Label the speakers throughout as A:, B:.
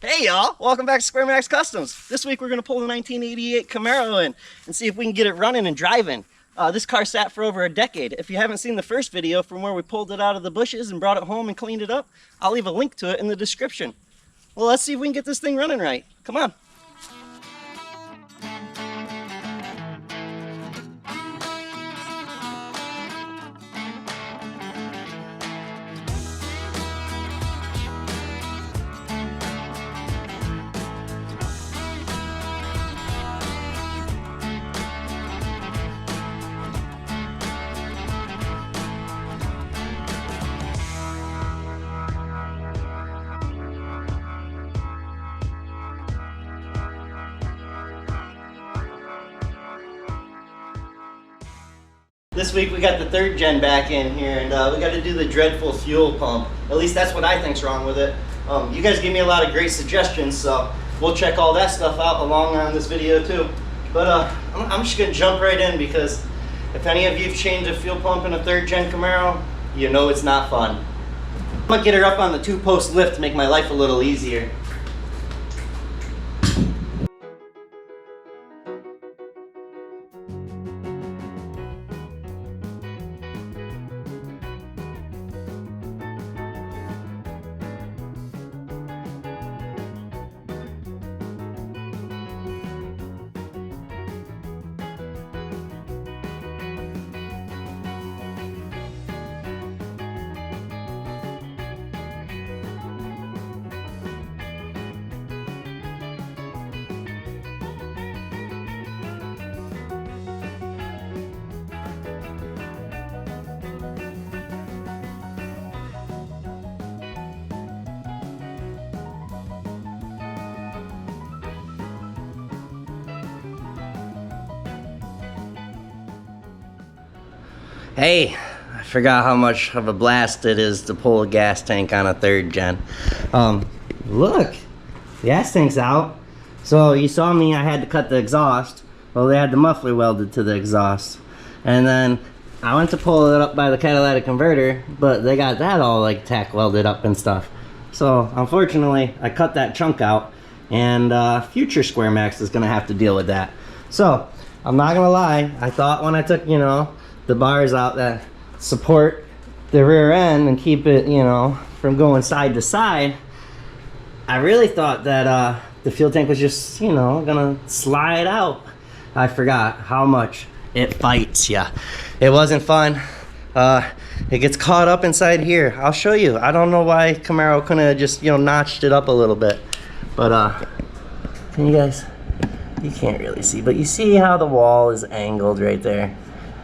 A: Hey y'all, welcome back to SquareMax Customs. This week we're going to pull the 1988 Camaro in and see if we can get it running and driving. This car sat for over a decade. If you haven't seen the first video from where we pulled it out of the bushes and brought it home and cleaned it up, I'll leave a link to it in the description. Well, let's see if we can get this thing running right. Come on. This week we got the third gen back in here, and we got to do the dreadful fuel pump. At least that's what I think's wrong with it. You guys gave me a lot of great suggestions, so we'll check all that stuff out along on this video too. But I'm just gonna jump right in, because if any of you've changed a fuel pump in a third gen Camaro, you know it's not fun. I'm gonna get her up on the 2-post lift to make my life a little easier. Hey, I forgot how much of a blast it is to pull a gas tank on a third gen. Look, the gas tank's out. So you saw me, I had to cut the exhaust. Well, they had the muffler welded to the exhaust. And then I went to pull it up by the catalytic converter, but they got that all like tack welded up and stuff. So unfortunately, I cut that chunk out, and future SquareMax is gonna have to deal with that. So I'm not gonna lie, I thought when I took, the bars out that support the rear end and keep it, from going side to side, I really thought that the fuel tank was just, gonna slide out. I forgot how much it fights ya. It wasn't fun. It gets caught up inside here. I'll show you. I don't know why Camaro couldn't have just, notched it up a little bit. But can you guys, you can't really see, but you see how the wall is angled right there.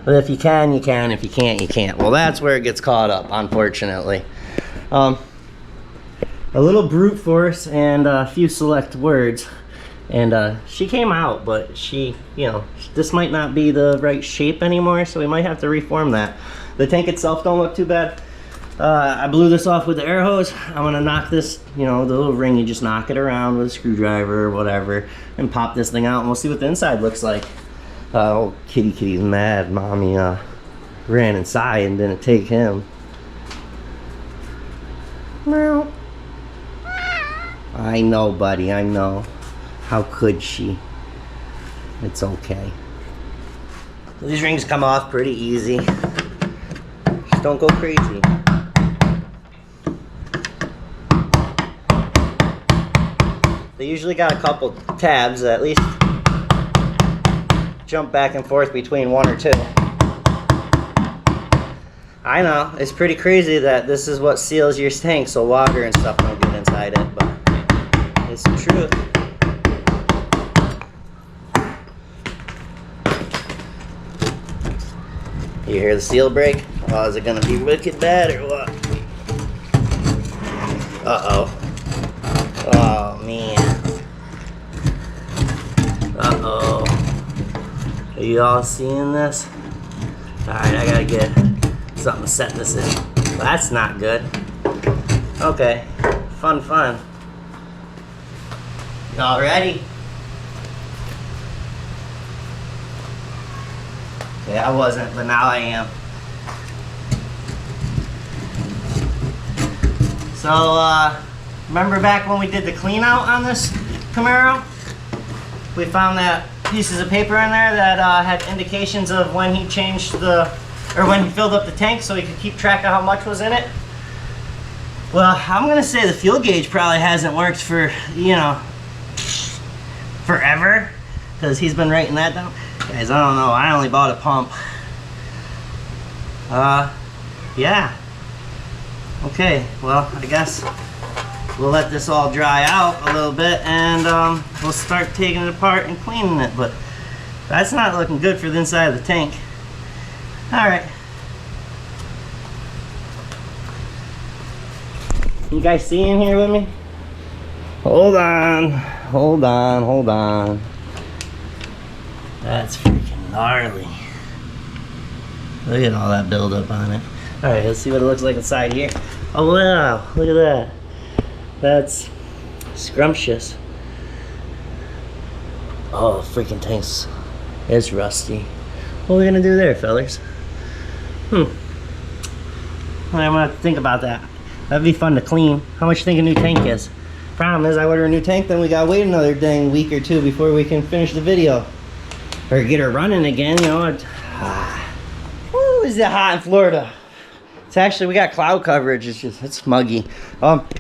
A: But if you can, you can. If you can't, you can't. Well, that's where it gets caught up, unfortunately. A little brute force and a few select words. And she came out, but she, this might not be the right shape anymore, so we might have to reform that. The tank itself don't look too bad. I blew this off with the air hose. I'm gonna knock this, the little ring, you just knock it around with a screwdriver or whatever, and pop this thing out, and we'll see what the inside looks like. Old kitty's mad. Mommy ran inside and didn't take him. Meow. I know, buddy, I know. How could she? It's okay. These rings come off pretty easy. Just don't go crazy. They usually got a couple tabs that at least jump back and forth between one or two. I know, it's pretty crazy that this is what seals your tank so water and stuff don't get inside it, but it's the truth. You hear the seal break? Oh, is it gonna be wicked bad or what? Uh-oh. Oh, man. Uh-oh. Are you all seeing this? Alright, I gotta get something to set this in. Well, that's not good. Okay. Fun. Y'all ready? Yeah, I wasn't, but now I am. So, remember back when we did the clean out on this Camaro? We found that pieces of paper in there that had indications of when he changed when he filled up the tank so he could keep track of how much was in it. Well, I'm gonna say the fuel gauge probably hasn't worked for, you know, forever, because he's been writing that down. Guys, I don't know, I only bought a pump. Yeah. Okay, well, I guess we'll let this all dry out a little bit and we'll start taking it apart and cleaning it, but that's not looking good for the inside of the tank. Alright. You guys see in here with me? Hold on, hold on, hold on. That's freaking gnarly. Look at all that buildup on it. Alright, let's see what it looks like inside here. Oh wow, look at that. That's scrumptious. Oh, freaking tank's it's rusty. What are we gonna do there, fellas? I'm gonna have to think about that. That'd be fun to clean. How much you think a new tank is? Problem is, I order a new tank, then we gotta wait another dang week or two before we can finish the video. Or get her running again, you know. Woo, is it hot in Florida? It's actually, we got cloud coverage, it's muggy.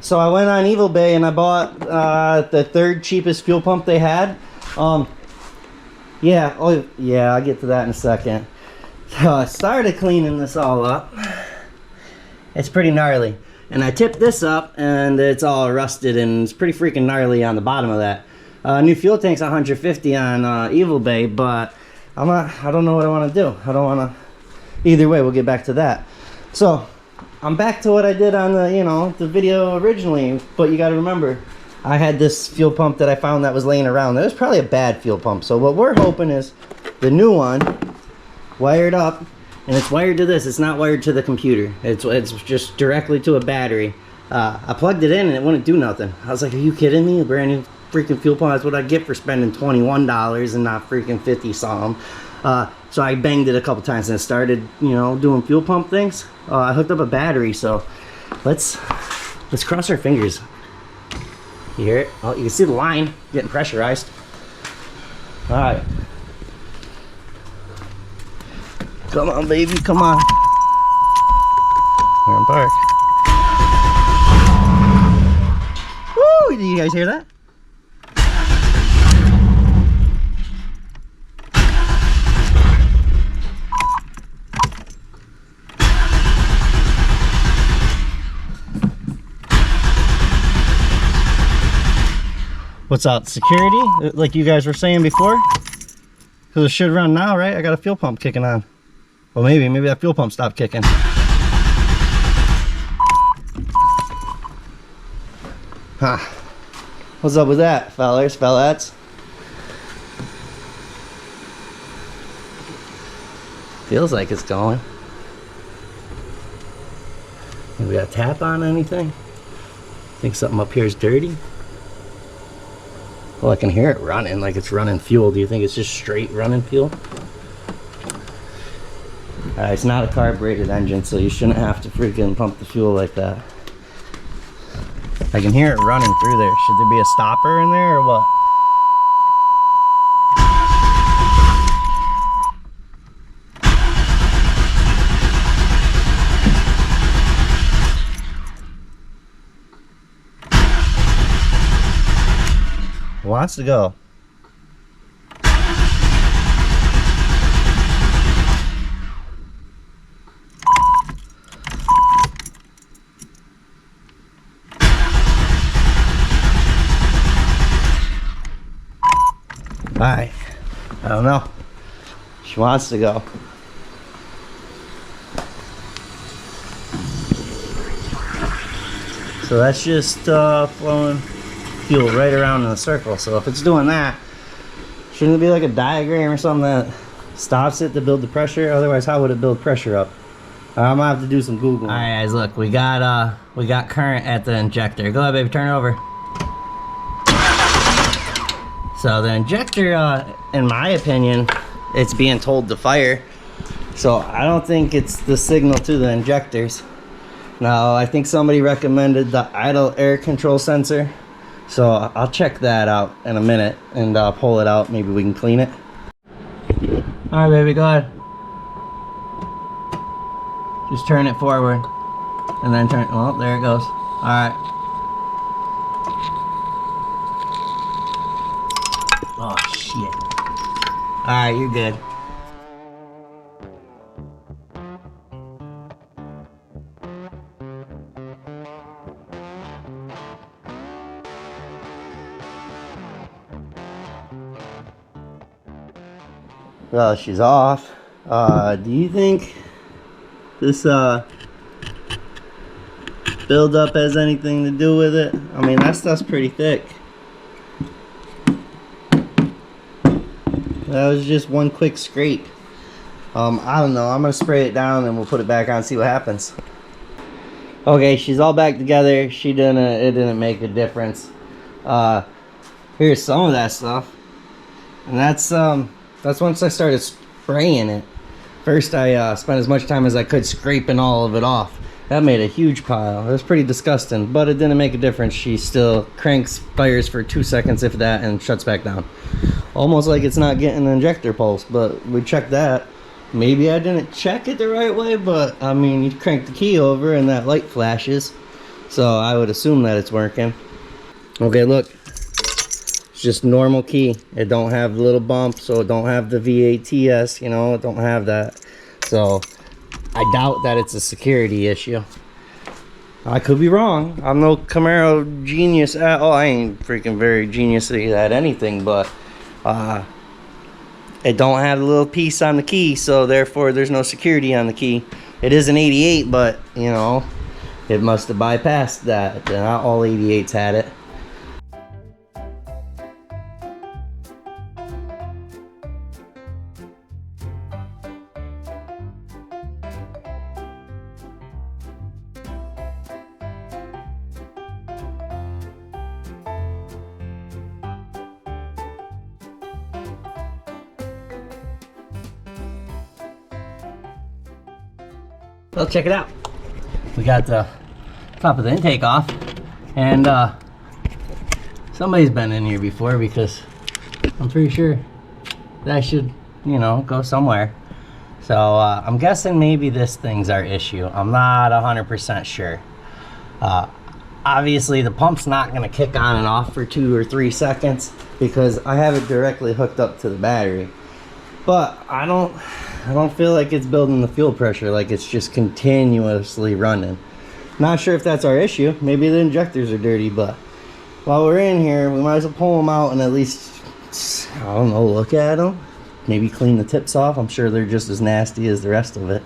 A: So I went on Evil Bay and I bought the third cheapest fuel pump they had. Yeah, oh yeah, I'll get to that in a second. So I started cleaning this all up. It's pretty gnarly. And I tipped this up and it's all rusted and it's pretty freaking gnarly on the bottom of that. New fuel tank's 150 on Evil Bay, but I don't know what I want to do. I don't want to, either way, we'll get back to that. So I'm back to what I did on the, you know, the video originally, but you got to remember, I had this fuel pump that I found that was laying around. That was probably a bad fuel pump. So what we're hoping is the new one wired up, and it's wired to this. It's not wired to the computer. It's just directly to a battery. I plugged it in and it wouldn't do nothing. I was like, are you kidding me? A brand new freaking fuel pump. That's what I get for spending $21 and not freaking 50 some. So I banged it a couple times and it started, you know, doing fuel pump things. I hooked up a battery, so let's cross our fingers. You hear it? Oh, you can see the line getting pressurized. All right. Come on, baby, come on. We're in park. Woo! Do you guys hear that? What's up, security? Like you guys were saying before? Because it should run now, right? I got a fuel pump kicking on. Well, maybe that fuel pump stopped kicking. Huh. What's up with that, fellas? Feels like it's going. Maybe we got a tap on anything? Think something up here is dirty? Well, I can hear it running, like it's running fuel. Do you think it's just straight running fuel? It's not a carbureted engine, so you shouldn't have to freaking pump the fuel like that. I can hear it running through there. Should there be a stopper in there or what? Wants to go. Alright, I don't know. She wants to go. So that's just flowing fuel right around in a circle. So if it's doing that, shouldn't it be like a diagram or something that stops it to build the pressure? Otherwise, how would it build pressure up? I'm gonna have to do some Googling. All right, guys, look, we got current at the injector. Go ahead, baby, turn it over. So the injector, in my opinion, it's being told to fire. So I don't think it's the signal to the injectors. Now, I think somebody recommended the idle air control sensor. So I'll check that out in a minute and pull it out. Maybe we can clean it. All right, baby, go ahead. Just turn it forward. And then turn, well, there it goes. All right. Oh, shit. All right, you're good. Well, she's off. Do you think this buildup has anything to do with it? I mean, that stuff's pretty thick. That was just one quick scrape. I don't know. I'm gonna spray it down and we'll put it back on and see what happens. Okay, she's all back together. It didn't make a difference. Here's some of that stuff, and that's once I started spraying it. First, I spent as much time as I could scraping all of it off. That made a huge pile. It was pretty disgusting, but it didn't make a difference. She still cranks, fires for 2 seconds, if that, and shuts back down. Almost like it's not getting an injector pulse, but we checked that. Maybe I didn't check it the right way, but I mean, you crank the key over and that light flashes. So I would assume that it's working. Okay, look. Just normal key. It don't have the little bump, so it don't have the VATS, you know, it don't have that. So I doubt that it's a security issue. I could be wrong. I'm no Camaro genius at all. I ain't freaking very geniusly at anything, but it don't have the little piece on the key, so therefore there's no security on the key. It is an 88, but you know, it must have bypassed that. Not all 88s had it. Well, check it out. We got the top of the intake off, and somebody's been in here before, because I'm pretty sure that should, you know, go somewhere. So I'm guessing maybe this thing's our issue. I'm not 100% sure. Obviously the pump's not going to kick on and off for 2 or 3 seconds because I have it directly hooked up to the battery. But I don't feel like it's building the fuel pressure, like it's just continuously running. Not sure if that's our issue. Maybe the injectors are dirty, but while we're in here, we might as well pull them out and at least, I don't know, look at them. Maybe clean the tips off. I'm sure they're just as nasty as the rest of it.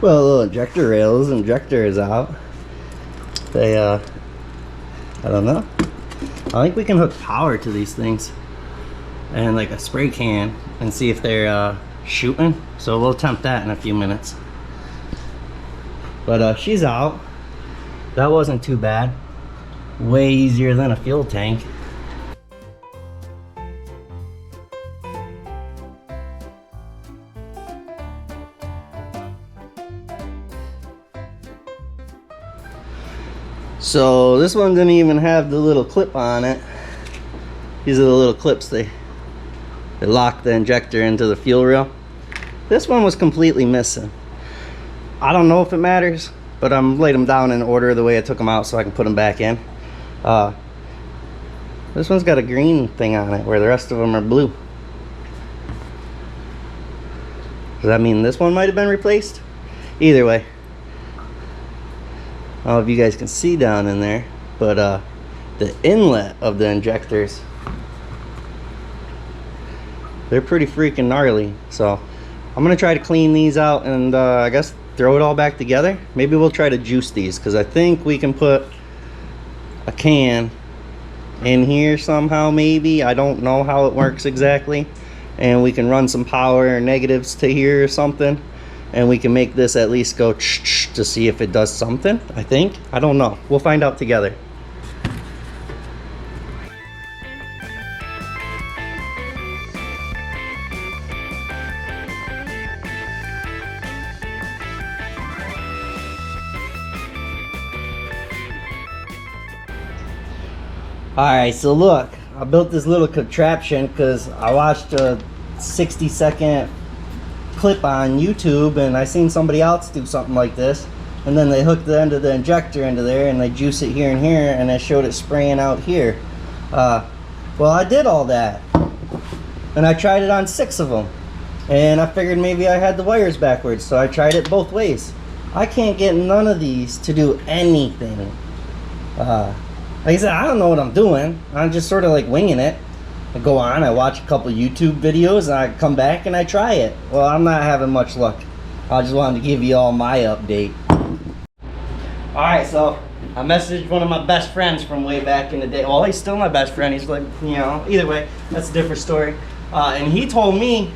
A: Well, little injector rails, injector is out. They, I don't know. I think we can hook power to these things and like a spray can and see if they're shooting. So we'll attempt that in a few minutes. But she's out. That wasn't too bad. Way easier than a fuel tank. So this one didn't even have the little clip on it. These are the little clips, they lock the injector into the fuel rail. This one was completely missing. I don't know if it matters, but I'm laid them down in order the way I took them out so I can put them back in. This one's got a green thing on it where the rest of them are blue. Does that mean this one might have been replaced? Either way. I don't know if you guys can see down in there, but the inlet of the injectors they're pretty freaking gnarly. So I'm gonna try to clean these out and I guess throw it all back together. Maybe we'll try to juice these, because I think we can put a can in here somehow, maybe. I don't know how it works exactly. And we can run some power or negatives to here or something, and we can make this at least go to see if it does something. I think, I don't know, we'll find out together. Alright, so look, I built this little contraption because I watched a 60-second clip on YouTube and I seen somebody else do something like this, and then they hooked the end of the injector into there and they juice it here and here, and I showed it spraying out here. Well, I did all that and I tried it on 6 of them, and I figured maybe I had the wires backwards, so I tried it both ways. I can't get none of these to do anything. Like I said, I don't know what I'm doing. I'm just sort of like winging it. I go on, I watch a couple YouTube videos, and I come back and I try it. Well, I'm not having much luck. I just wanted to give you all my update. Alright, so I messaged one of my best friends from way back in the day. Well, he's still my best friend. He's like, you know, either way, that's a different story. And he told me,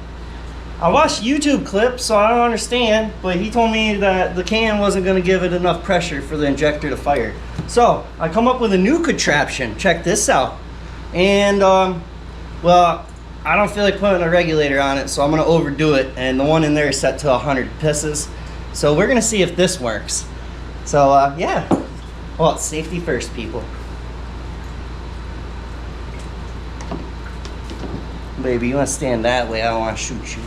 A: I watched YouTube clips, so I don't understand, but he told me that the can wasn't going to give it enough pressure for the injector to fire. So I come up with a new contraption. Check this out. And well, I don't feel like putting a regulator on it, so I'm going to overdo it. And the one in there is set to 100 pisses. So we're going to see if this works. So yeah, well, safety first, people. Baby, you want to stand that way? I don't want to shoot you.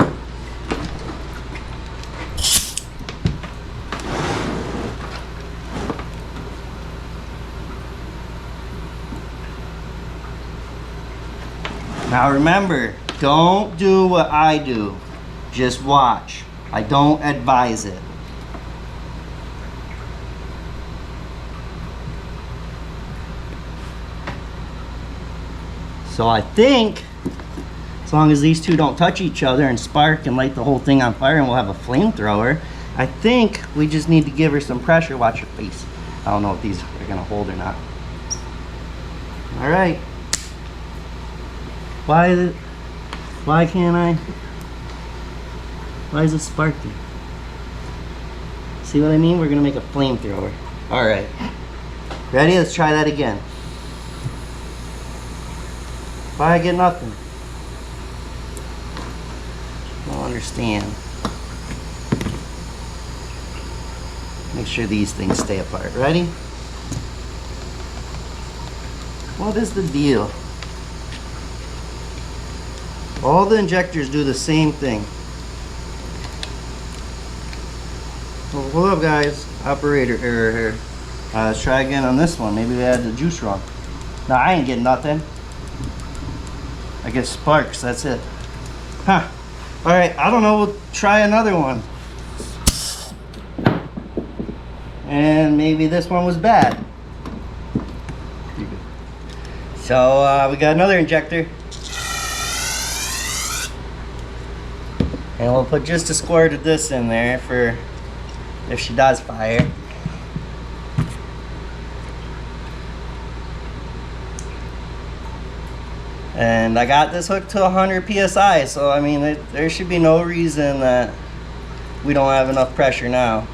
A: Now remember, don't do what I do. Just watch. I don't advise it. So I think, as long as these two don't touch each other and spark and light the whole thing on fire and we'll have a flamethrower, I think we just need to give her some pressure. Watch her face. I don't know if these are gonna hold or not. All right. Why can't I? Why is it sparking? See what I mean? We're gonna make a flamethrower. All right. Ready? Let's try that again. Why I get nothing? I don't understand. Make sure these things stay apart. Ready? What is the deal? All the injectors do the same thing. Well, hold up, guys. Operator error here. Let's try again on this one. Maybe we had the juice wrong. No, I ain't getting nothing. I get sparks, that's it. Huh. Alright, I don't know, we'll try another one. And maybe this one was bad. So we got another injector. And we'll put just a squirt of this in there for if she does fire. And I got this hooked to 100 psi, so I mean there should be no reason that we don't have enough pressure now.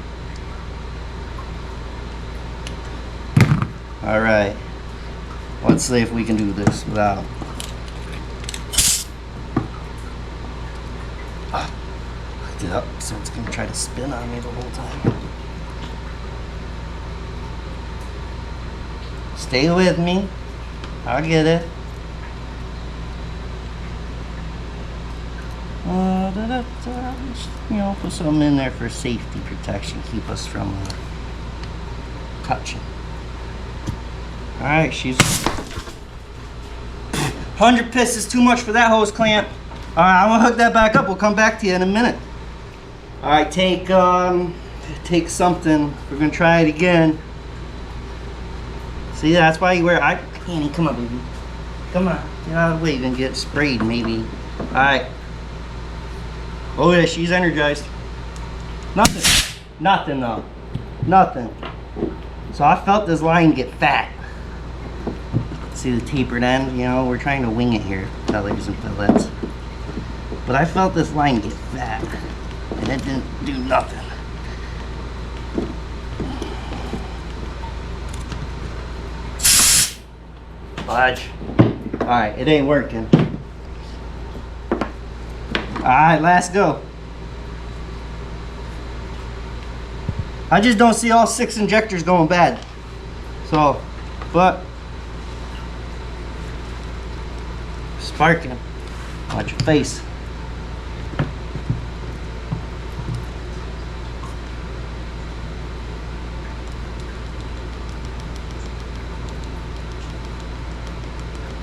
A: Alright, let's see if we can do this without. Hooked it up, so it's going to try to spin on me the whole time. Stay with me, I'll get it. You know, put some in there for safety protection, keep us from touching. Alright, she's 100 piss is too much for that hose clamp. Alright, I'm gonna hook that back up. We'll come back to you in a minute. Alright, take something. We're gonna try it again. See, that's why you wear Annie, come on, baby. Come on, get out of the way. You're gonna get sprayed, maybe. Alright. Oh yeah, she's energized. Nothing. Nothing though. Nothing. So I felt this line get fat. See the tapered end? You know, we're trying to wing it here. Fellers and fillets. But I felt this line get fat. And it didn't do nothing. Fudge. Alright, it ain't working. Alright, last go. I just don't see all 6 injectors going bad. So, but sparking. Watch your face.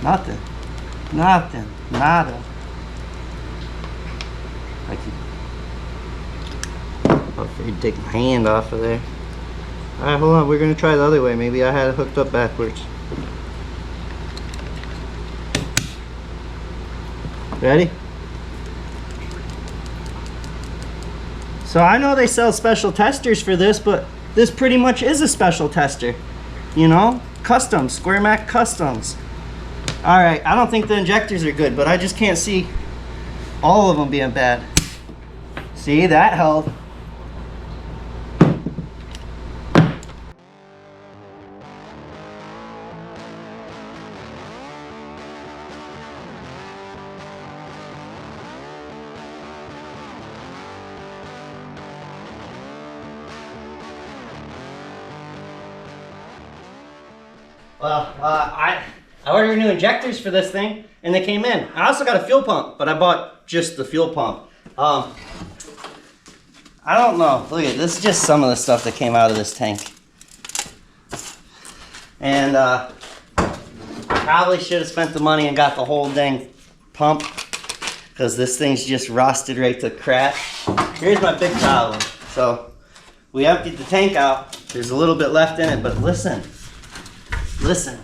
A: Nothing. Nothing. Nada. I can. I'm afraid to take my hand off of there. Alright, hold on. We're going to try the other way. Maybe I had it hooked up backwards. Ready? So I know they sell special testers for this, but this pretty much is a special tester. You know? Customs. SquareMax Customs. Alright, I don't think the injectors are good, but I just can't see all of them being bad. See, that held. Well, I ordered new injectors for this thing, and they came in. I also got a fuel pump, but I bought just the fuel pump. I don't know. Look at this. Is just some of the stuff that came out of this tank. And probably should have spent the money and got the whole dang pump, because this thing's just rusted right to crap. Here's my big problem. So we emptied the tank out. There's a little bit left in it, but listen. Listen.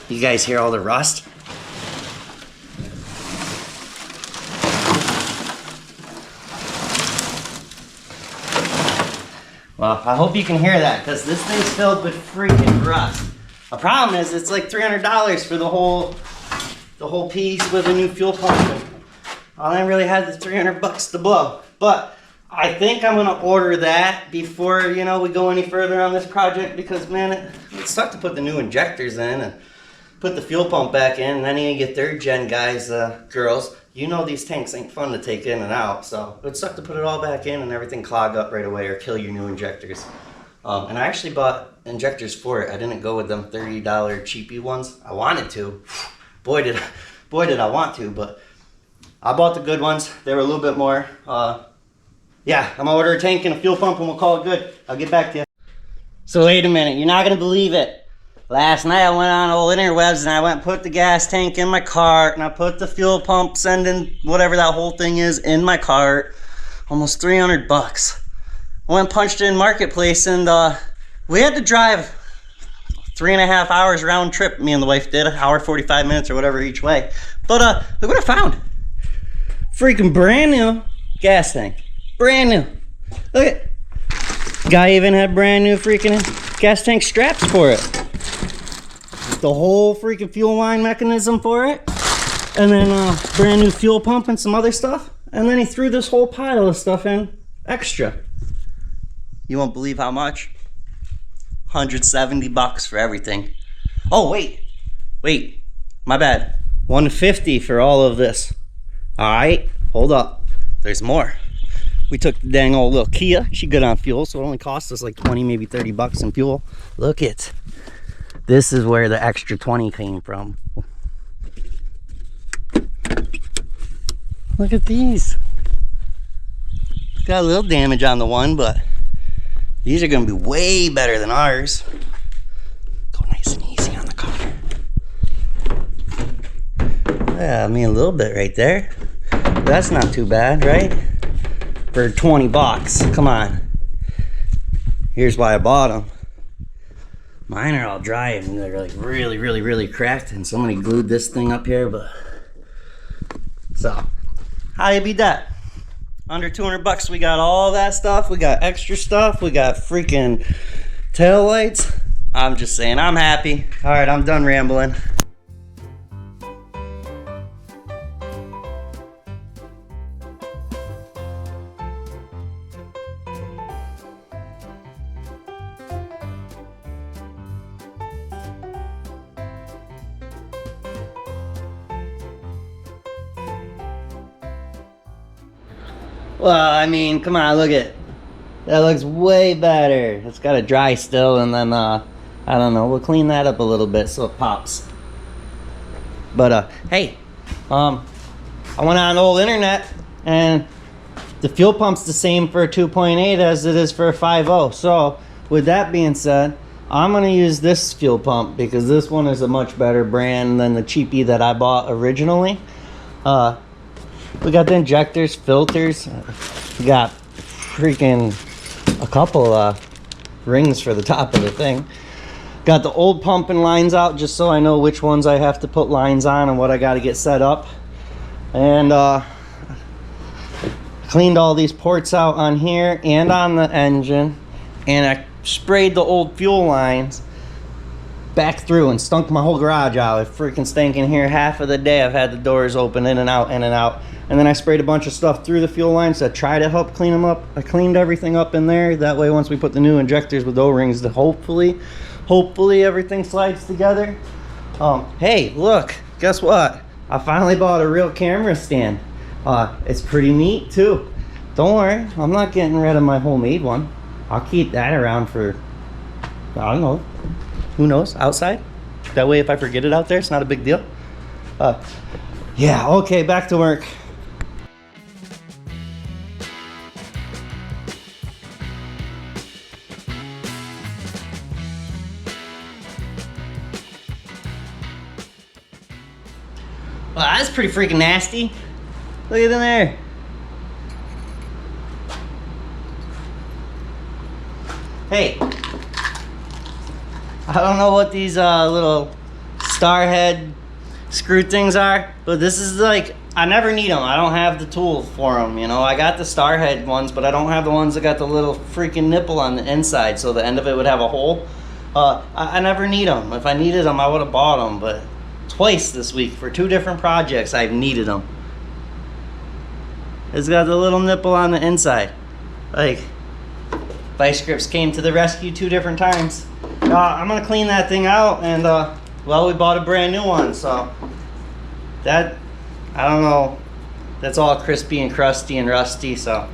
A: You guys hear all the rust? Well, I hope you can hear that, because this thing's filled with freaking rust. The problem is it's like $300 for the whole piece with a new fuel pump. And I really had the 300 bucks to blow. But I think I'm gonna order that before, you know, we go any further on this project, because man, it sucked to put the new injectors in and put the fuel pump back in, and then you get 3rd gen guys, girls. You know these tanks ain't fun to take in and out, so it sucked to put it all back in and everything clog up right away or kill your new injectors. And I actually bought injectors for it. I didn't go with them $30 cheapy ones. I wanted to. Boy did I want to, but I bought the good ones. They were a little bit more. Yeah, I'm gonna order a tank and a fuel pump and we'll call it good. I'll get back to you. So wait a minute, you're not gonna believe it. Last night I went on old interwebs and I went and put the gas tank in my cart and I put the fuel pump sending whatever that whole thing is in my cart. Almost 300 bucks. I went and punched it in Marketplace, and we had to drive 3.5 hours round trip. Me and the wife did, 1 hour 45 minutes or whatever each way. But look what I found. Freaking brand new gas tank. Brand new. Look at. Guy even had brand new freaking gas tank straps for it. The whole freaking fuel line mechanism for it. And then brand new fuel pump and some other stuff. And then he threw this whole pile of stuff in extra. You won't believe how much. 170 bucks for everything. Oh, wait, my bad. 150 for all of this. All right, hold up. There's more. We took the dang old little Kia. She good on fuel, so it only cost us like 20, maybe 30 bucks in fuel. Look it. This is where the extra 20 came from. Look at these. Got a little damage on the one, but these are gonna be way better than ours. Go nice and easy on the car. Yeah, I mean a little bit right there. That's not too bad, right? For 20 bucks, come on. Here's why I bought them. Mine are all dry and they're like really cracked, and somebody glued this thing up here, but So, how you beat that? Under 200 bucks, we got all that stuff. We got extra stuff. We got freaking tail lights. I'm just saying, I'm happy. All right, I'm done rambling. Well, I mean, come on, look at it. That looks way better. It's got to dry still, and then, I don't know, we'll clean that up a little bit so it pops. But, hey, I went on the old internet, and the fuel pump's the same for a 2.8 as it is for a 5.0. So, with that being said, I'm going to use this fuel pump because this one is a much better brand than the cheapie that I bought originally. We got the injectors, filters. We got freaking a couple rings for the top of the thing. Got the old pump and lines out just so I know which ones I have to put lines on and what I got to get set up. And cleaned all these ports out on here and on the engine. And I sprayed the old fuel lines back through and stunk my whole garage out. It freaking stank in here half of the day. I've had the doors open in and out, in and out. And then I sprayed a bunch of stuff through the fuel lines to try to help clean them up. I cleaned everything up in there. That way, once we put the new injectors with O-rings, hopefully everything slides together. Hey, look, guess what? I finally bought a real camera stand. It's pretty neat too. Don't worry, I'm not getting rid of my homemade one. I'll keep that around for, I don't know, who knows, outside. That way, if I forget it out there, it's not a big deal. Yeah, okay, back to work. Well, that's pretty freaking nasty. Look at in there. Hey, I don't know what these little star head screw things are, but this is like, I never need them. I don't have the tool for them, you know. I got the star head ones, but I don't have the ones that got the little freaking nipple on the inside, so the end of it would have a hole. I never need them. If I needed them, I would have bought them, but twice this week for 2 different projects I've needed them. It's got the little nipple on the inside. Like, Vice Grips came to the rescue 2 different times. I'm gonna clean that thing out, and well, we bought a brand new one, so that, I don't know, that's all crispy and crusty and rusty, so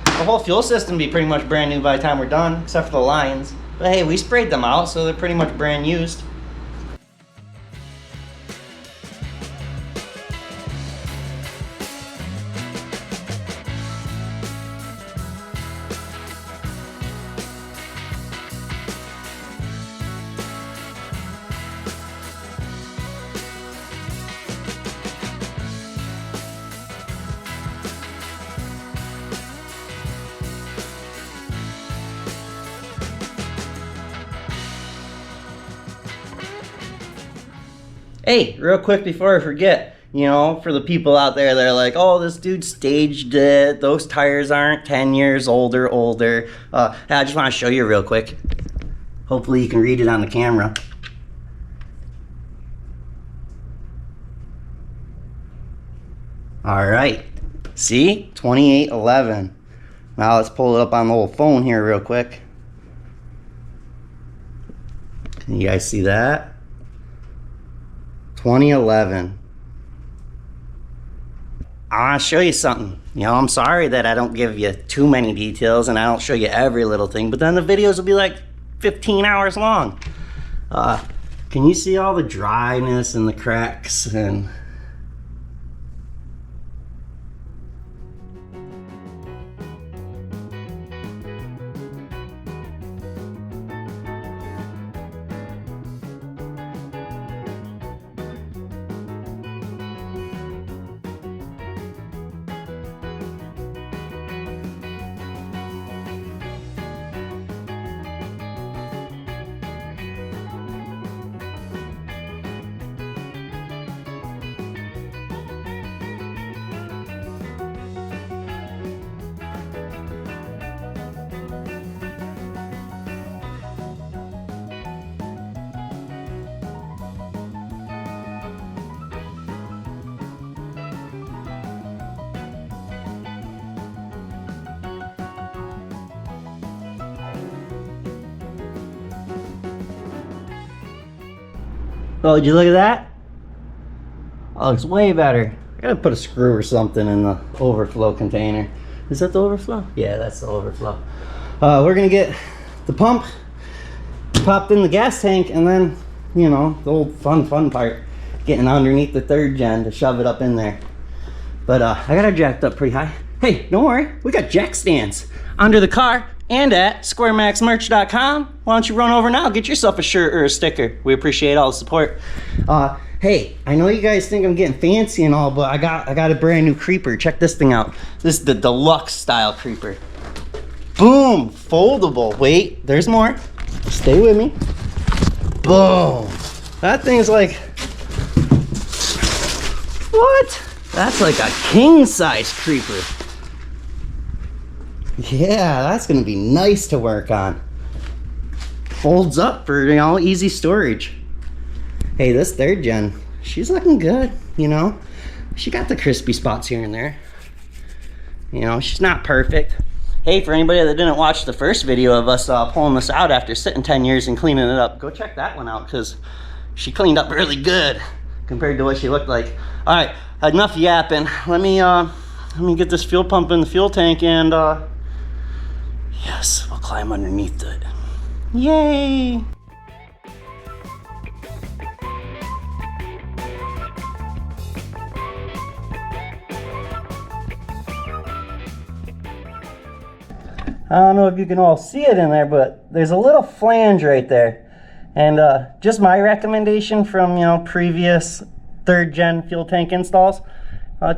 A: the whole fuel system will be pretty much brand new by the time we're done, except for the lines. But hey, we sprayed them out, so they're pretty much brand used. Hey, real quick before I forget, you know, for the people out there that are like, oh, this dude staged it, those tires aren't 10 years older. I just want to show you real quick. Hopefully you can read it on the camera. All right, see, 2811. Now let's pull it up on the old phone here real quick. Can you guys see that? 2011. I want to show you something. You know, I'm sorry that I don't give you too many details and I don't show you every little thing, but then the videos will be like 15 hours long. Can you see all the dryness and the cracks and... Oh, did you look at that? Oh, it's way better. I gotta put a screw or something in the overflow container. Is that the overflow? Yeah, that's the overflow. We're gonna get the pump popped in the gas tank, and then, you know, the old fun part, getting underneath the 3rd gen to shove it up in there. But I got it jacked up pretty high. Hey, don't worry, we got jack stands under the car and at SquareMaxMerch.com. Why don't you run over now, get yourself a shirt or a sticker. We appreciate all the support. Hey, I know you guys think I'm getting fancy and all, but I got a brand new creeper. Check this thing out. This is the deluxe style creeper. Boom, foldable. Wait, there's more. Stay with me. Boom. That thing's like, what? That's like a king size creeper. Yeah, that's gonna be nice to work on. Folds up for, you know, easy storage. Hey, this 3rd gen, she's looking good, you know. She got the crispy spots here and there. You know, she's not perfect. Hey, for anybody that didn't watch the first video of us pulling this out after sitting 10 years and cleaning it up, go check that one out, because she cleaned up really good compared to what she looked like. All right, enough yapping. Let me get this fuel pump in the fuel tank, and yes, we'll climb underneath it. Yay! I don't know if you can all see it in there, but there's a little flange right there. And just my recommendation from, you know, previous 3rd gen fuel tank installs,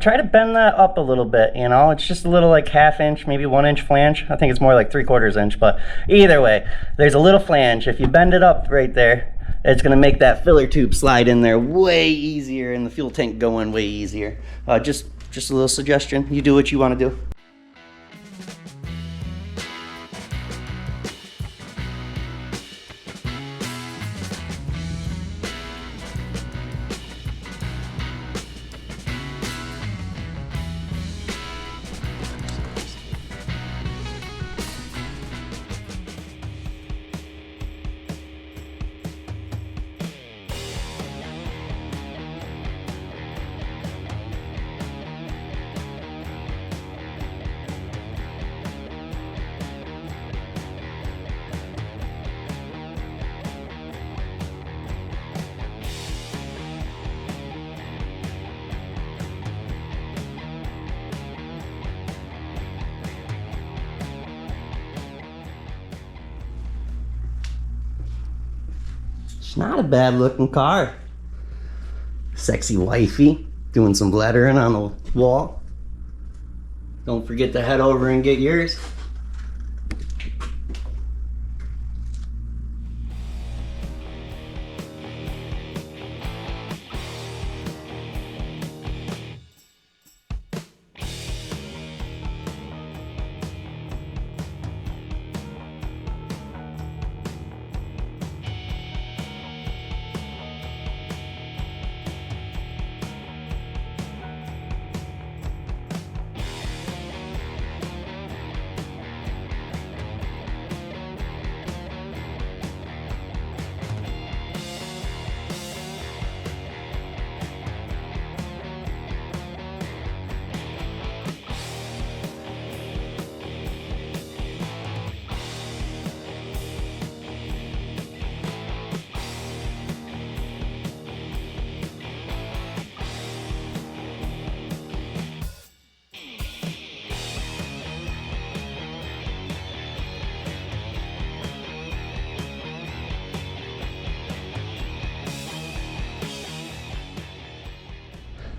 A: try to bend that up a little bit, you know. It's just a little like 1/2 inch, maybe 1 inch flange. I think it's more like 3/4 inch, but either way, there's a little flange. If you bend it up right there, it's gonna make that filler tube slide in there way easier and the fuel tank go in way easier. Just a little suggestion. You do what you wanna do. It's not a bad looking car. Sexy wifey doing some lettering on the wall. Don't forget to head over and get yours.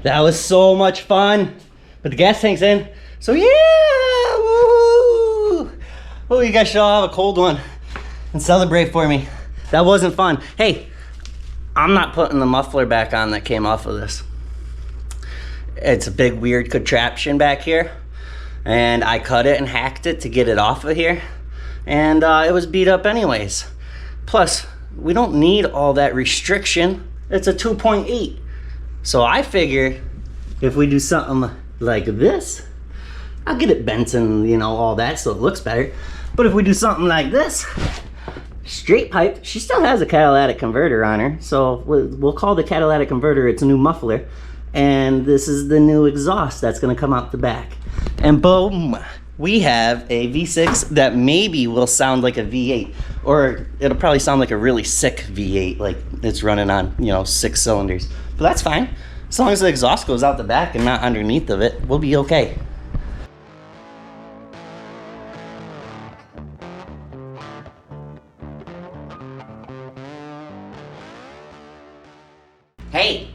A: That was so much fun. But the gas tank's in. So yeah, woo! Oh, you guys should all have a cold one and celebrate for me. That wasn't fun. Hey, I'm not putting the muffler back on that came off of this. It's a big weird contraption back here. And I cut it and hacked it to get it off of here. And it was beat up anyways. Plus, we don't need all that restriction. It's a 2.8. So I figure if we do something like this, I'll get it bent and, you know, all that so it looks better. But if we do something like this, straight pipe. She still has a catalytic converter on her, so we'll call the catalytic converter its new muffler. And this is the new exhaust that's gonna come out the back. And boom, we have a V6 that maybe will sound like a V8, or it'll probably sound like a really sick V8, like it's running on, you know, 6 cylinders. But that's fine. As long as the exhaust goes out the back and not underneath of it, we'll be okay. Hey,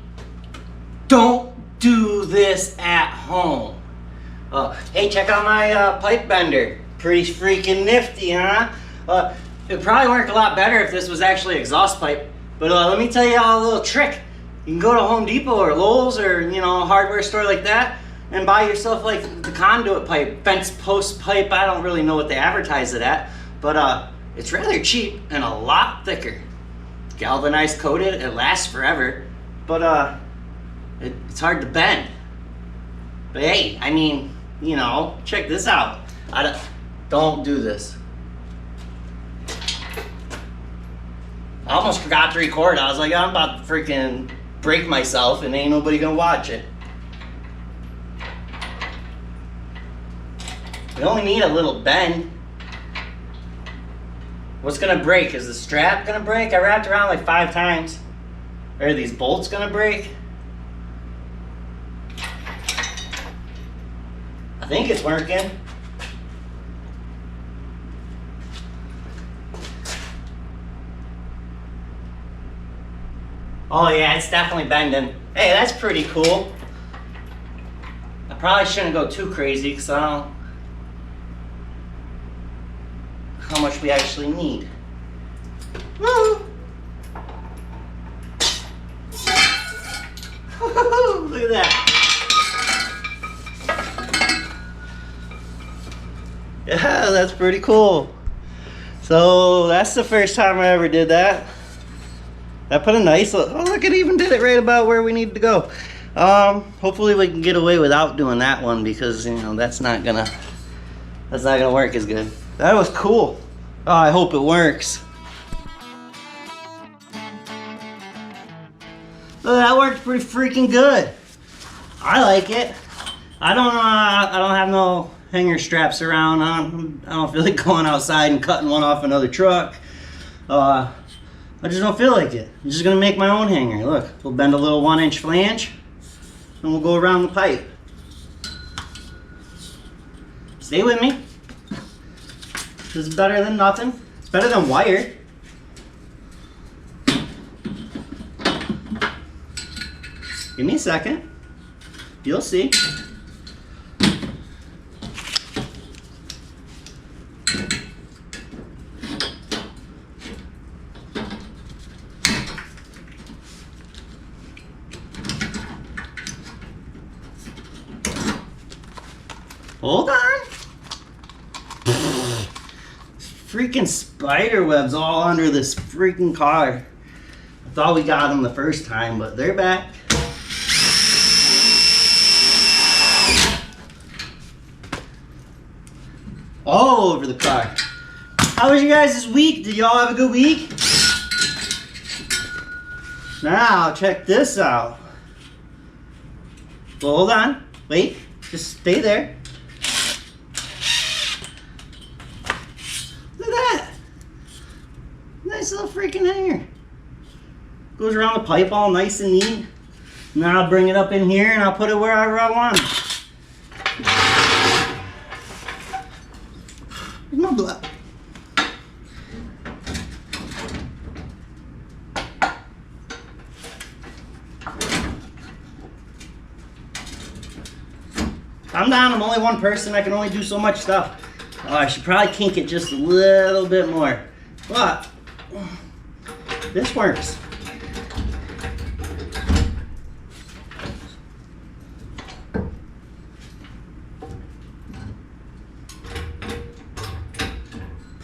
A: don't do this at home. Hey, check out my pipe bender. Pretty freaking nifty, huh? It'd probably work a lot better if this was actually exhaust pipe. But let me tell you a little trick. You can go to Home Depot or Lowe's or, you know, a hardware store like that and buy yourself like the conduit pipe, fence post pipe. I don't really know what they advertise it at, but it's rather cheap and a lot thicker. Galvanized coated, it lasts forever, but it's hard to bend. But hey, I mean, you know, check this out. Don't do this. I almost forgot to record. I was like, I'm about to freaking break myself and ain't nobody gonna watch it. We only need a little bend. What's gonna break? Is the strap gonna break? I wrapped around like 5 times. Are these bolts gonna break? I think it's working. Oh yeah, it's definitely bending. Hey, that's pretty cool. I probably shouldn't go too crazy because I don't know how much we actually need. Woo! Look at that. Yeah, that's pretty cool. So that's the first time I ever did that. I put a nice, oh look, it even did it right about where we need to go. Hopefully we can get away without doing that one because, you know, that's not gonna work as good. That was cool. Oh, I hope it works. Oh, that worked pretty freaking good. I like it. I don't have no hanger straps around. I don't feel like going outside and cutting one off another truck. I just don't feel like it. I'm just gonna make my own hanger. Look, we'll bend a little 1-inch flange and we'll go around the pipe. Stay with me. This is better than nothing. It's better than wire. Give me a second. You'll see. Hold on. Freaking spider webs all under this freaking car. I thought we got them the first time, but they're back. All over the car. How was you guys' week? Did y'all have a good week? Now, check this out. Well, hold on. Wait. Just stay there. Look at that. Nice little freaking hanger. Goes around the pipe all nice and neat. Now I'll bring it up in here and I'll put it wherever I want. Where's my blood? Calm down, I'm only one person. I can only do so much stuff. Oh, I should probably kink it just a little bit more. But this works.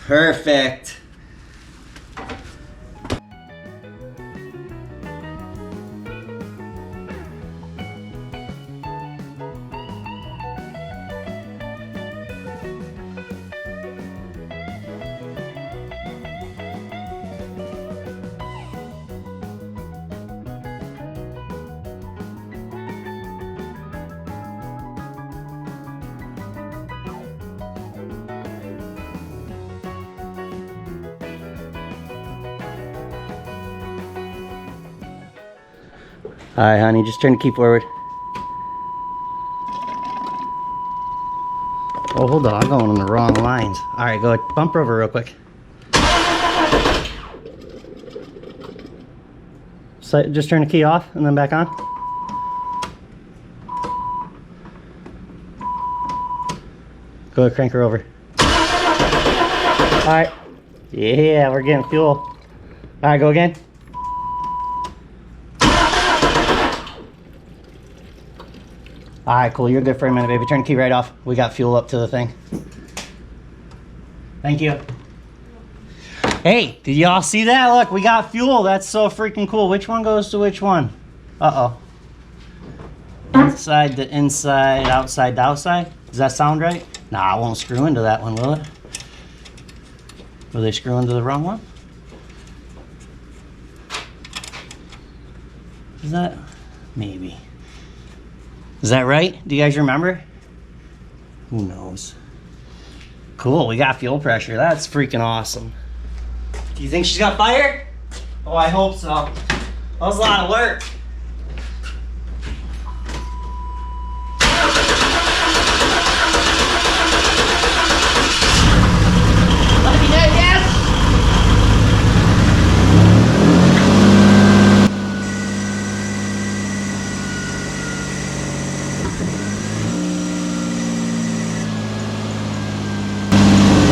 A: Perfect. All right, honey, just turn the key forward. Oh, hold on, I'm going on the wrong lines. All right, go ahead, bump her over real quick. So just turn the key off and then back on. Go ahead, crank her over. All right. Yeah, we're getting fuel. All right, go again. All right, cool. You're good for a minute, baby. Turn the key right off. We got fuel up to the thing. Thank you. Hey, did y'all see that? Look, we got fuel. That's so freaking cool. Which one goes to which one? Uh-oh. Inside to inside, outside to outside. Does that sound right? Nah, I won't screw into that one, will it? Will they screw into the wrong one? Is that? Maybe. Is that right? Do you guys remember? Who knows? Cool, we got fuel pressure. That's freaking awesome. Do you think she's got fire? Oh, I hope so. That was a lot of work. Let me know, yes!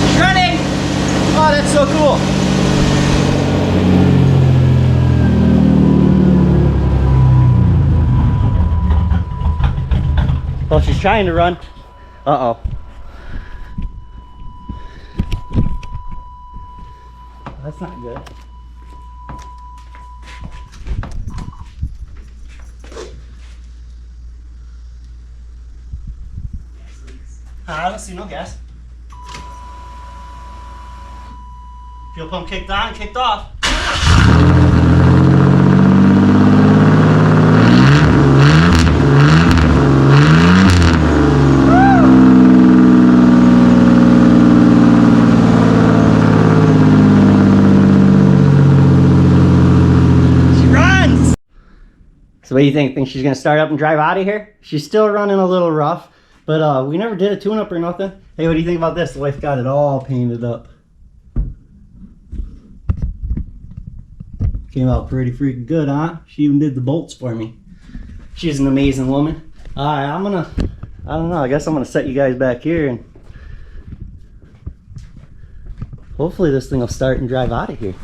A: She's running! Oh, that's so cool. Well, she's trying to run. Uh-oh. That's not good. I don't see no gas. Fuel pump kicked on, kicked off. So what do you think? Think she's gonna start up and drive out of here? She's still running a little rough, but we never did a tune-up or nothing. Hey, what do you think about this? The wife got it all painted up. Came out pretty freaking good, huh? She even did the bolts for me. She's an amazing woman. All right, I don't know, I guess I'm gonna set you guys back here and hopefully this thing will start and drive out of here.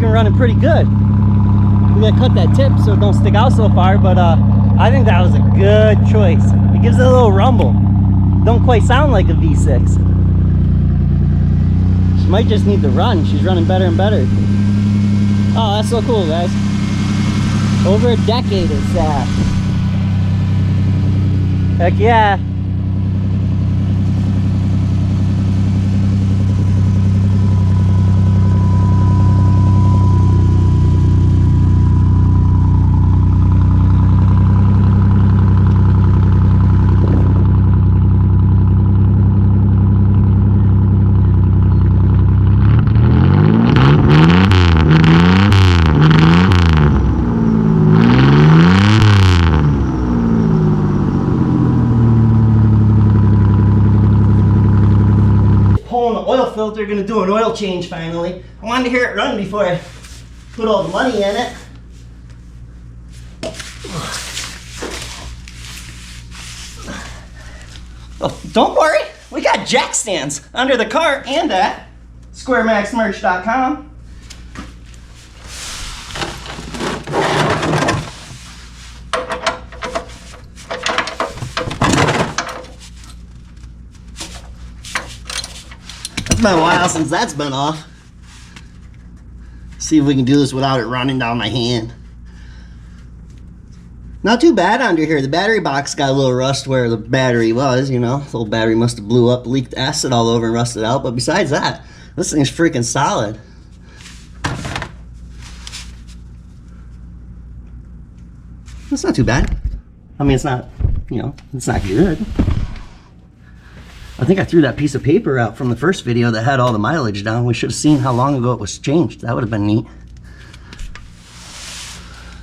A: Running pretty good. We gotta cut that tip so it don't stick out so far, but I think that was a good choice. It gives it a little rumble. Don't quite sound like a V6. She might just need to run. She's running better and better. Oh, that's so cool, guys. Over a decade it's sat. Heck yeah. Filter, gonna do an oil change finally. I wanted to hear it run before I put all the money in it. Oh, don't worry, we got jack stands under the car and that. SquareMaxMerch.com. It's been a while since that's been off. See if we can do this without it running down my hand. Not too bad under here. The battery box got a little rust where the battery was, you know. The old battery must have blew up, leaked acid all over and rusted out. But besides that, this thing's freaking solid. It's not too bad. I mean, it's not, you know, it's not good. I think I threw that piece of paper out from the first video that had all the mileage down. We should have seen how long ago it was changed. That would have been neat.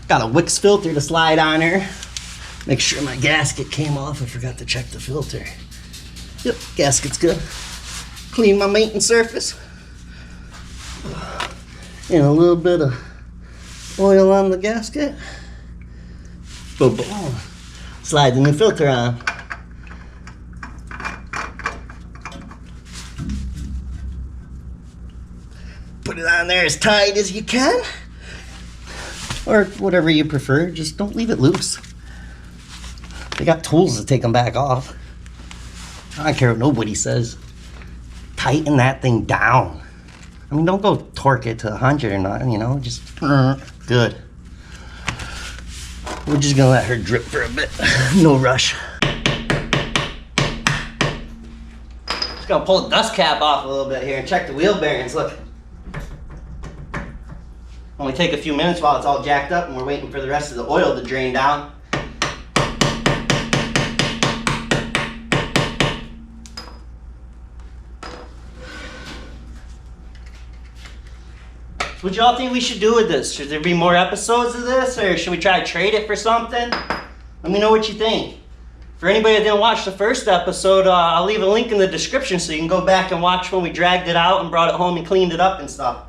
A: Got a Wix filter to slide on her. Make sure my gasket came off. I forgot to check the filter. Yep, gasket's good. Clean my maintenance surface. And a little bit of oil on the gasket. Boom, boom. Slide the new filter on. Put it on there as tight as you can. Or whatever you prefer, just don't leave it loose. They got tools to take them back off. I don't care what nobody says. Tighten that thing down. I mean, don't go torque it to 100 or not, you know, just good. We're just gonna let her drip for a bit. No rush. Just gonna pull the dust cap off a little bit here and check the wheel bearings. Look. Only take a few minutes while it's all jacked up and we're waiting for the rest of the oil to drain down. So what y'all think we should do with this? Should there be more episodes of this, or should we try to trade it for something? Let me know what you think. For anybody that didn't watch the first episode, I'll leave a link in the description so you can go back and watch when we dragged it out and brought it home and cleaned it up and stuff.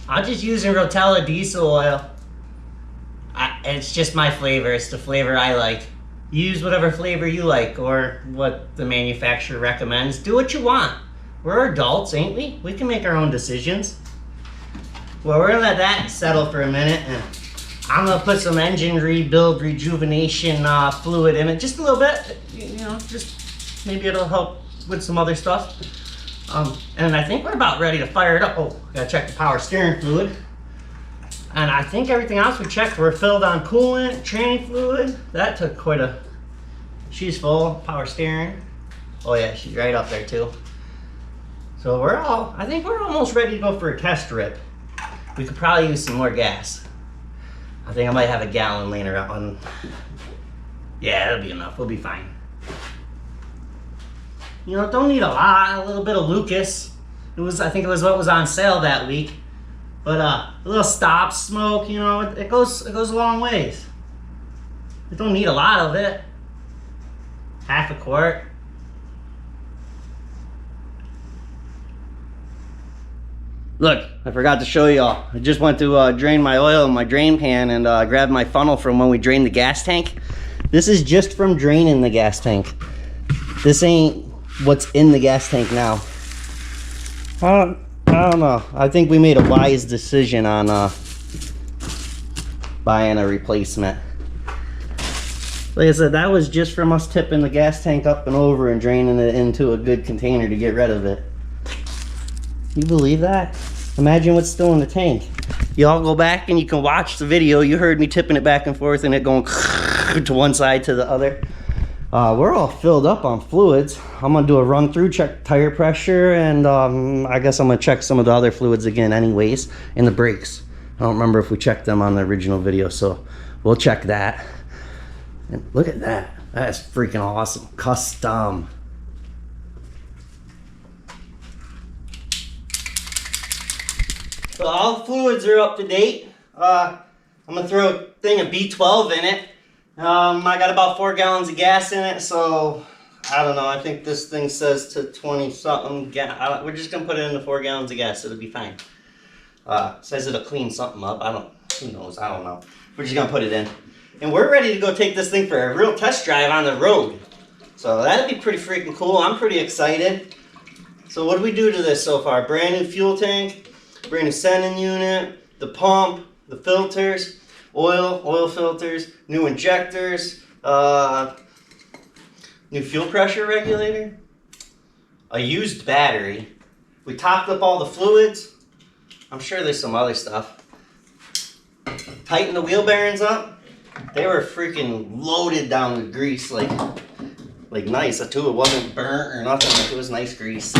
A: I'm just using Rotella diesel oil. It's just my flavor. It's the flavor I like. Use whatever flavor you like or what the manufacturer recommends. Do what you want. We're adults, ain't we? We can make our own decisions. Well, we're gonna let that settle for a minute, and I'm gonna put some engine rebuild rejuvenation fluid in it, just a little bit. You know, just maybe it'll help with some other stuff. And I think we're about ready to fire it up. Oh, gotta check the power steering fluid. And I think everything else we checked, we're filled on coolant, tranny fluid. That took quite a, she's full, power steering. Oh yeah, she's right up there too. So I think we're almost ready to go for a test rip. We could probably use some more gas. I think I might have a gallon laying around. Yeah, that'll be enough, we'll be fine. You know, don't need a lot, a little bit of Lucas. I think it was what was on sale that week. But a little stop smoke, you know, it goes a long ways. You don't need a lot of it. Half a quart. Look, I forgot to show y'all. I just went to drain my oil in my drain pan and grabbed my funnel from when we drained the gas tank. This is just from draining the gas tank. This ain't what's in the gas tank now. I don't know. I think we made a wise decision on buying a replacement. Like I said, that was just from us tipping the gas tank up and over and draining it into a good container to get rid of it. You believe that? Imagine what's still in the tank. Y'all go back and you can watch the video. You heard me tipping it back and forth and it going to one side to the other. We're all filled up on fluids. I'm gonna do a run through, check tire pressure, and I guess I'm gonna check some of the other fluids again anyways, and the brakes. I don't remember if we checked them on the original video, so we'll check that. And look at that. That's freaking awesome. Custom. So all the fluids are up to date. I'm gonna throw a thing of B12 in it. I got about 4 gallons of gas in it, so I don't know. I think this thing says to 20 something. We're just gonna put it in the 4 gallons of gas. It'll be fine. Says it'll clean something up. Who knows? I don't know. We're just gonna put it in. And we're ready to go take this thing for a real test drive on the road. So that'd be pretty freaking cool. I'm pretty excited. So what did we do to this so far? Brand new fuel tank, brand new sending unit, the pump, the filters, oil filters, new injectors, new fuel pressure regulator, a used battery. We topped up all the fluids. I'm sure there's some other stuff. Tightened the wheel bearings up. They were freaking loaded down with grease, like nice. Too, it wasn't burnt or nothing. Like it was nice grease.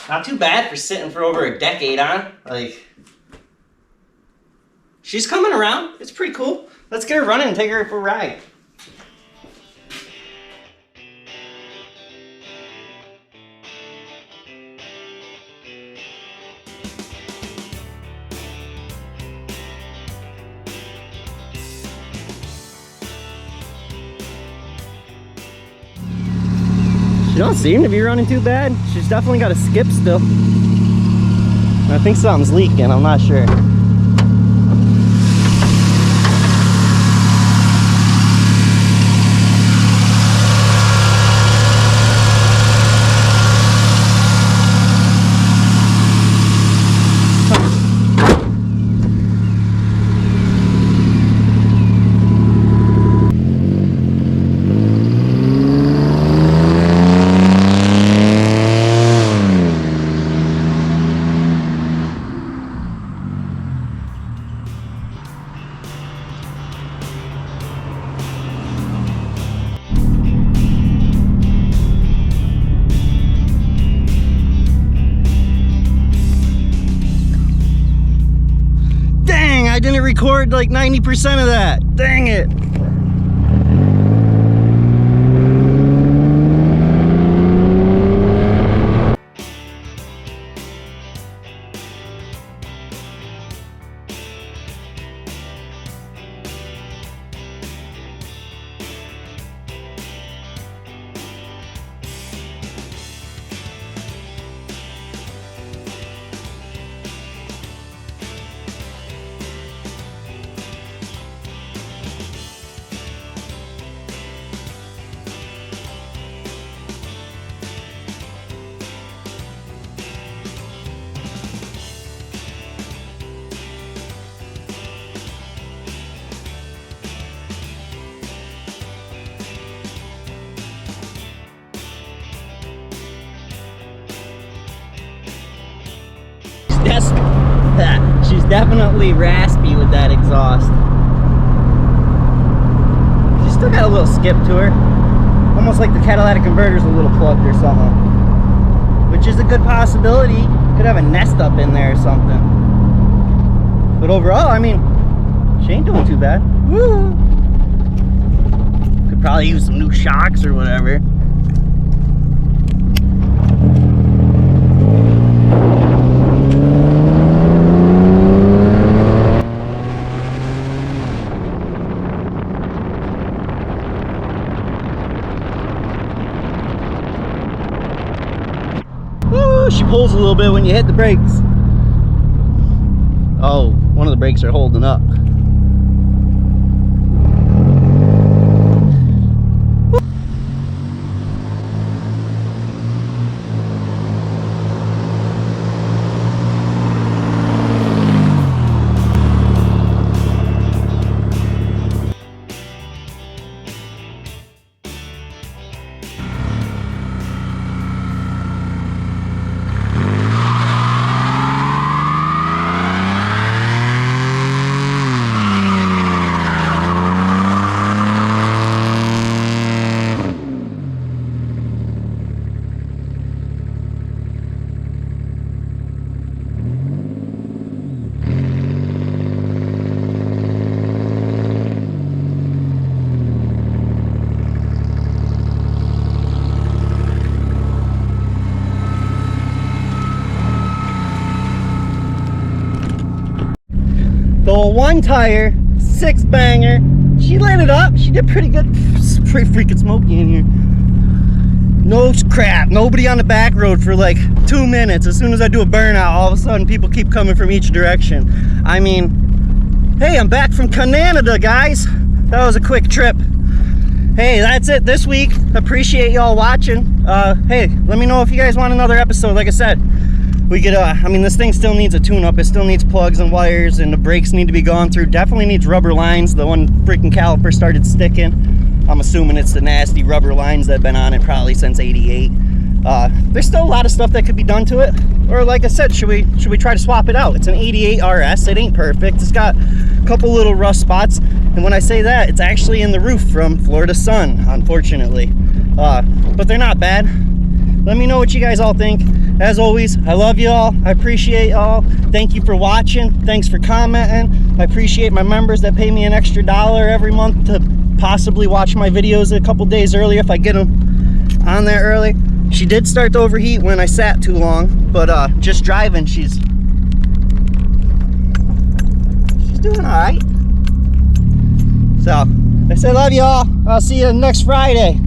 A: Not too bad for sitting for over a decade on. Like, she's coming around. It's pretty cool. Let's get her running and take her for a ride. She don't seem to be running too bad. She's definitely got a skip still. I think something's leaking, I'm not sure. I didn't record like 90% of that. Dang it. She's definitely raspy with that exhaust. She's still got a little skip to her. Almost like the catalytic converter's a little plugged or something. Which is a good possibility. Could have a nest up in there or something. But overall, I mean, she ain't doing too bad. Woo! Could probably use some new shocks or whatever. She pulls a little bit when you hit the brakes. Oh, one of the brakes are holding up. So a 1 tire, 6 banger. She lit it up. She did pretty good. It's pretty freaking smoky in here. No crap. Nobody on the back road for like 2 minutes. As soon as I do a burnout, all of a sudden people keep coming from each direction. I mean, hey, I'm back from Canada, guys. That was a quick trip. Hey, that's it this week. Appreciate y'all watching. Hey, let me know if you guys want another episode. Like I said, we get I mean, this thing still needs a tune-up. It still needs plugs and wires, and the brakes need to be gone through. Definitely needs rubber lines. The one freaking caliper started sticking. I'm assuming it's the nasty rubber lines that have been on it probably since '88. There's still a lot of stuff that could be done to it. Or like I said, should we try to swap it out? It's an '88 RS. It ain't perfect. It's got a couple little rust spots. And when I say that, it's actually in the roof from Florida sun, unfortunately. But they're not bad. Let me know what you guys all think. As always, I love y'all. I appreciate y'all. Thank you for watching. Thanks for commenting. I appreciate my members that pay me an extra $1 every month to possibly watch my videos a couple days earlier if I get them on there early. She did start to overheat when I sat too long, but just driving, she's doing all right. So I say love y'all. I'll see you next Friday.